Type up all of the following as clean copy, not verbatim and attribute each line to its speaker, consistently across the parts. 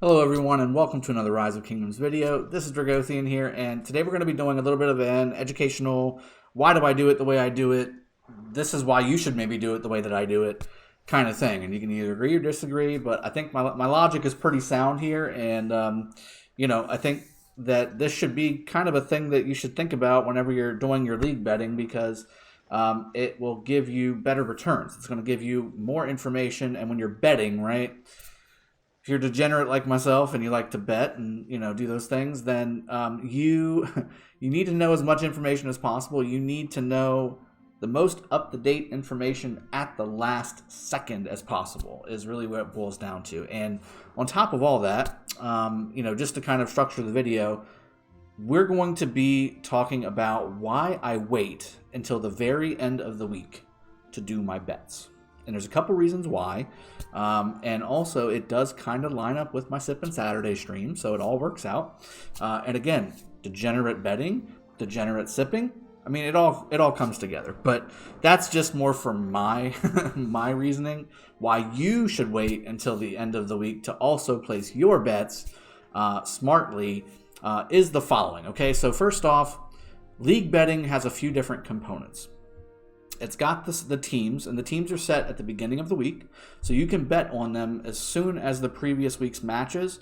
Speaker 1: Hello everyone and welcome to another Rise of Kingdoms video. This is Dragothian here, and today we're going to be doing a little bit of an educational, why do I do it the way I do it, this is why you should maybe do it the way that I do it kind of thing. And you can either agree or disagree, but I think my logic is pretty sound here, and I think that this should be kind of a thing that you should think about whenever you're doing your league betting, because it will give you better returns. It's going to give you more information, and when you're betting, right? If you're degenerate like myself and you like to bet and do those things, then you need to know as much information as possible. You need to know the most up-to-date information at the last second as possible is really what it boils down to. And on top of all that, just to kind of structure the video, we're going to be talking about why I wait until the very end of the week to do my bets. And there's a couple reasons why. And also, it does kind of line up with my Sippin Saturday stream, so it all works out. And again, degenerate betting, degenerate sipping. I mean, it all comes together. But that's just more for my my reasoning. Why you should wait until the end of the week to also place your bets smartly is the following. Okay, so first off, league betting has a few different components. It's got the teams, and the teams are set at the beginning of the week, so you can bet on them as soon as the previous week's matches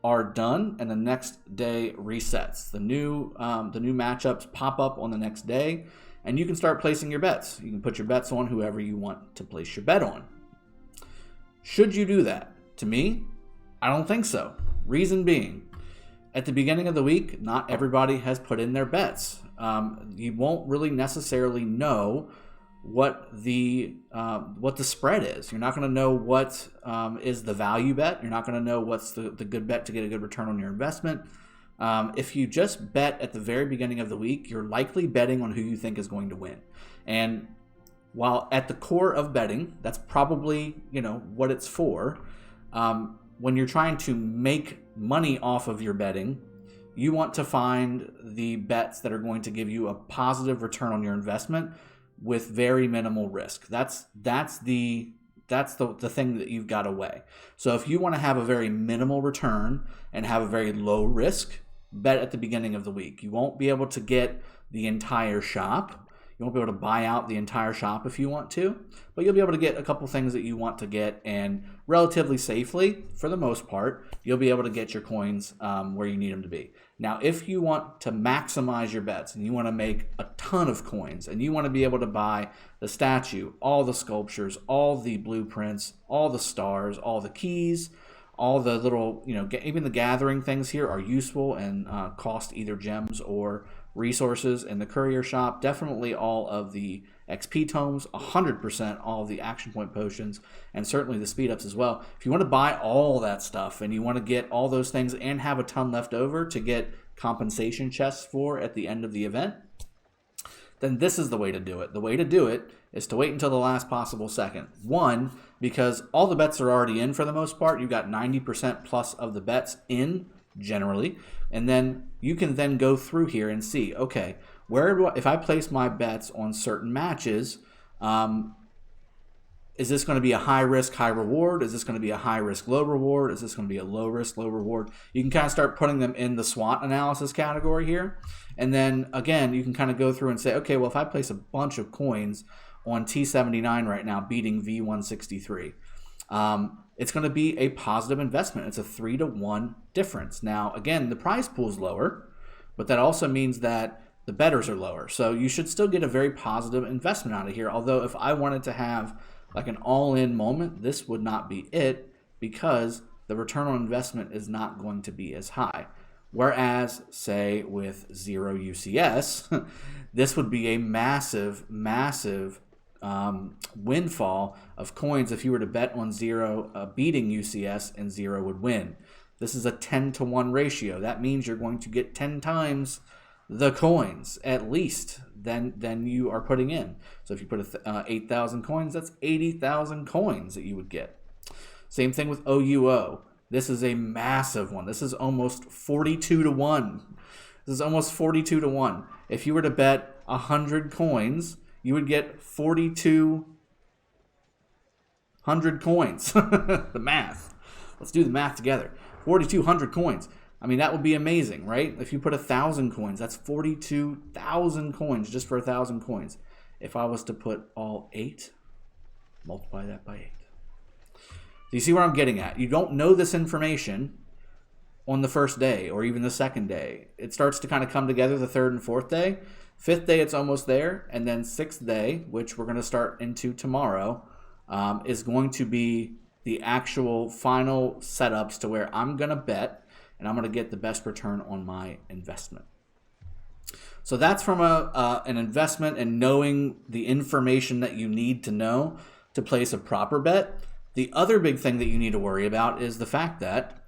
Speaker 1: are done and the next day resets. The new matchups pop up on the next day, and you can start placing your bets. You can put your bets on whoever you want to place your bet on. Should you do that? To me, I don't think so. Reason being, at the beginning of the week, not everybody has put in their bets. You won't really necessarily know what the spread is. You're not going to know what is the value bet. You're not going to know what's the good bet to get a good return on your investment. If you just bet at the very beginning of the week, you're likely betting on who you think is going to win. And while at the core of betting, that's probably what it's for. When you're trying to make money off of your betting, you want to find the bets that are going to give you a positive return on your investment with very minimal risk. That's the thing that you've got to weigh. So if you want to have a very minimal return and have a very low risk, bet at the beginning of the week. You won't be able to get the entire shop. You won't be able to buy out the entire shop if you want to, but you'll be able to get a couple things that you want to get, and relatively safely, for the most part, you'll be able to get your coins where you need them to be. Now, if you want to maximize your bets and you want to make a ton of coins and you want to be able to buy the statue, all the sculptures, all the blueprints, all the stars, all the keys, all the little, even the gathering things here are useful and cost either gems or resources in the courier shop. Definitely all of the XP tomes, 100% all of the action point potions, and certainly the speed ups as well. If you want to buy all that stuff and you want to get all those things and have a ton left over to get compensation chests for at the end of the event, then this is the way to do it. The way to do it is to wait until the last possible second. One, because all the bets are already in for the most part. You've got 90% plus of the bets in generally, and then you can then go through here and see, okay, if I place my bets on certain matches, is this going to be a high risk, high reward? Is this going to be a high risk, low reward? Is this going to be a low risk, low reward? You can kind of start putting them in the SWOT analysis category here. And then again, you can kind of go through and say, okay, well, if I place a bunch of coins on T79 right now, beating V163, it's going to be a positive investment. It's a 3-to-1 difference. Now, again, the prize pool is lower, but that also means that the bettors are lower. So you should still get a very positive investment out of here. Although if I wanted to have like an all-in moment, this would not be it, because the return on investment is not going to be as high. Whereas, say, with 0 UCS, this would be a massive, massive windfall of coins if you were to bet on 0 beating UCS and 0 would win. This is a 10-to-1 ratio. That means you're going to get 10 times the coins at least than you are putting in. So if you put 8,000 coins, that's 80,000 coins that you would get. Same thing with OUO. This is a massive one. This is almost 42-to-1. This is almost 42-to-1. If you were to bet 100 coins, you would get 4,200 coins. The math. Let's do the math together. 4,200 coins. I mean, that would be amazing, right? If you put 1,000 coins, that's 42,000 coins just for 1,000 coins. If I was to put all 8, multiply that by 8. So you see where I'm getting at. You don't know this information on the first day or even the second day. It starts to kind of come together the third and fourth day. Fifth day, it's almost there. And then sixth day, which we're going to start into tomorrow, is going to be the actual final setups to where I'm going to bet and I'm going to get the best return on my investment. So that's from an investment and knowing the information that you need to know to place a proper bet. The other big thing that you need to worry about is the fact that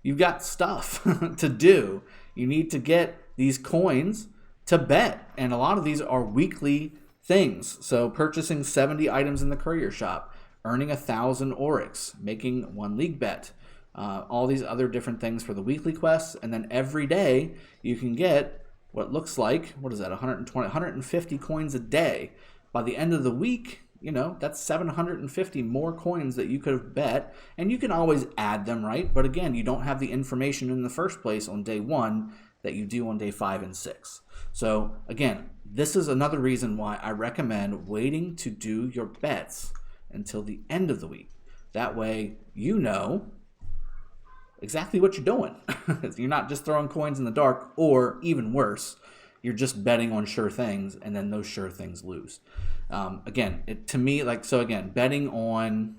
Speaker 1: you've got stuff to do. You need to get these coins to bet. And a lot of these are weekly things. So purchasing 70 items in the courier shop, earning 1,000 Oryx, making 1 league bet, all these other different things for the weekly quests. And then every day you can get what looks like, what is that, 150 coins a day. By the end of the week, you know, that's 750 more coins that you could have bet. And you can always add them, right? But again, you don't have the information in the first place on day 1 that you do on day 5 and 6. So again, this is another reason why I recommend waiting to do your bets until the end of the week. That way, you know exactly what you're doing. You're not just throwing coins in the dark, or even worse, you're just betting on sure things, and then those sure things lose. Again, to me, like, so again, betting on,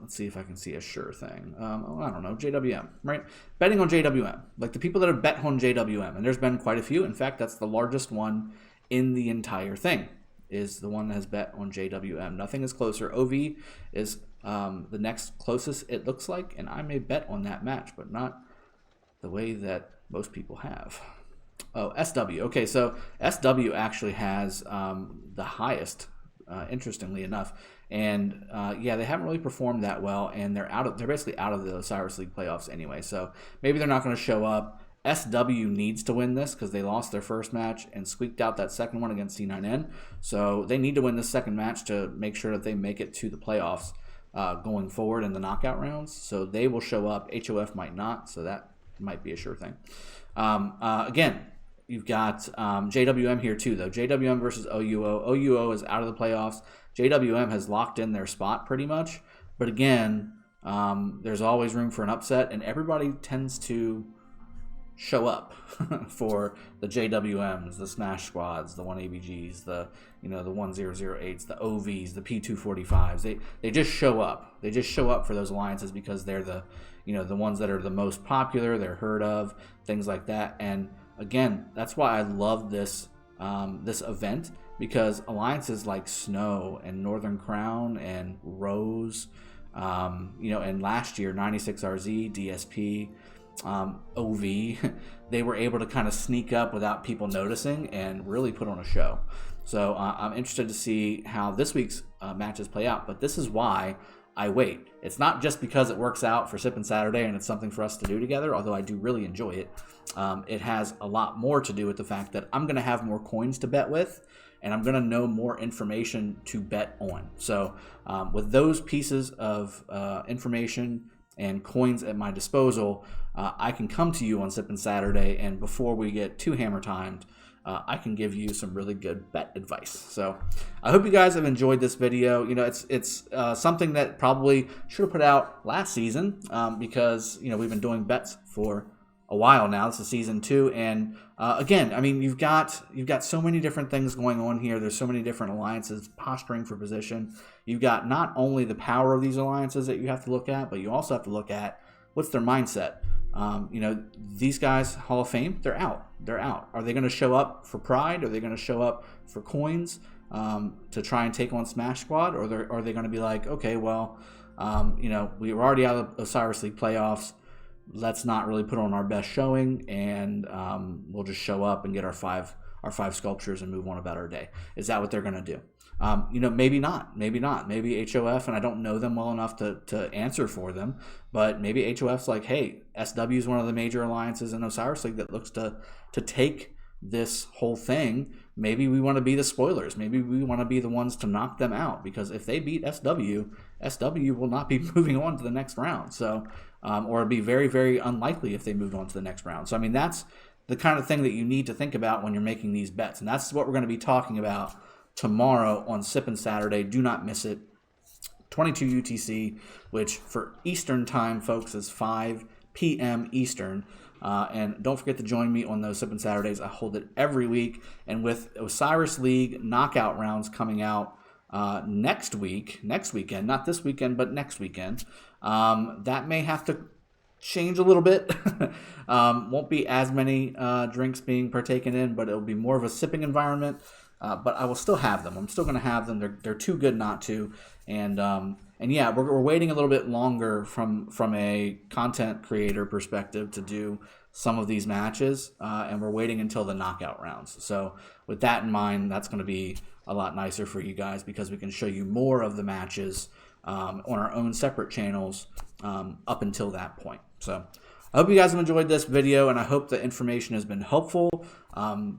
Speaker 1: let's see if I can see a sure thing. I don't know, JWM, right? Betting on JWM, like the people that have bet on JWM, and there's been quite a few. In fact, that's the largest one in the entire thing, is the one that has bet on JWM. Nothing is closer. OV is the next closest, it looks like, and I may bet on that match, but not the way that most people have. Oh, SW. Okay, so SW actually has the highest, interestingly enough, and yeah, they haven't really performed that well, and they're basically out of the Osiris League playoffs anyway. So maybe they're not going to show up. SW needs to win this because they lost their first match and squeaked out that second one against C9N. So they need to win this second match to make sure that they make it to the playoffs going forward in the knockout rounds. So they will show up. HOF might not, so that might be a sure thing. Again, you've got JWM here too, though. JWM versus OUO. OUO is out of the playoffs. JWM has locked in their spot pretty much. But again, there's always room for an upset, and everybody tends to show up for the JWMs, the Smash Squads, the 1ABGs, the 1008s, the OVs, the P245s. They just show up. They just show up for those alliances because they're the ones that are the most popular, they're heard of, things like that. And again, that's why I love this this event, because alliances like Snow and Northern Crown and Rose, and last year 96RZ, DSP, OV, they were able to kind of sneak up without people noticing and really put on a show. So I'm interested to see how this week's matches play out, but this is why I wait. It's not just because it works out for Sippin Saturday and it's something for us to do together, although I do really enjoy it. It has a lot more to do with the fact that I'm going to have more coins to bet with, and I'm going to know more information to bet on. So with those pieces of information and coins at my disposal, I can come to you on Sippin Saturday, and before we get too hammer timed, I can give you some really good bet advice. So I hope you guys have enjoyed this video. It's something that probably should have put out last season because we've been doing bets for a while now. This is season 2, and again, I mean, you've got so many different things going on here. There's so many different alliances posturing for position. You've got not only the power of these alliances that you have to look at, but you also have to look at what's their mindset. These guys, Hall of Fame, they're out. Are they going to show up for pride? Are they going to show up for coins to try and take on Smash Squad? Or are they going to be like, okay, well, we were already out of Osiris League playoffs. Let's not really put on our best showing, and we'll just show up and get our five sculptures and move on about our day. Is that what they're going to do? Maybe not. Maybe HOF, and I don't know them well enough to answer for them, but maybe HOF's like, hey, SW is one of the major alliances in Osiris League that looks to take this whole thing. Maybe we want to be the spoilers. Maybe we want to be the ones to knock them out, because if they beat SW, SW will not be moving on to the next round. So, or it'd be very, very unlikely if they moved on to the next round. So, I mean, that's the kind of thing that you need to think about when you're making these bets. And that's what we're going to be talking about tomorrow on Sippin Saturday. Do not miss it. 22 UTC, which for Eastern time, folks, is 5 p.m. Eastern. And don't forget to join me on those Sippin Saturdays. I hold it every week. And with Osiris League knockout rounds coming out next weekend, not this weekend, but next weekend, that may have to change a little bit. Won't be as many drinks being partaken in, but it'll be more of a sipping environment. But I will still have them. I'm still going to have them. They're too good not to. And yeah, we're waiting a little bit longer from a content creator perspective to do some of these matches, and we're waiting until the knockout rounds. So with that in mind, that's going to be a lot nicer for you guys because we can show you more of the matches on our own separate channels up until that point. So I hope you guys have enjoyed this video, and I hope the information has been helpful.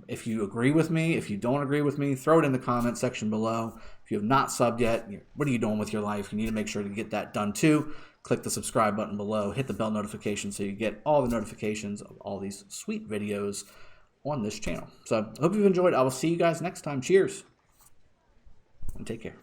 Speaker 1: If you agree with me, if you don't agree with me, throw it in the comment section below. If you have not subbed yet, what are you doing with your life? You need to make sure to get that done too. Click the subscribe button below, hit the bell notification so you get all the notifications of all these sweet videos on this channel. So I hope you've enjoyed. I will see you guys next time. Cheers, and take care.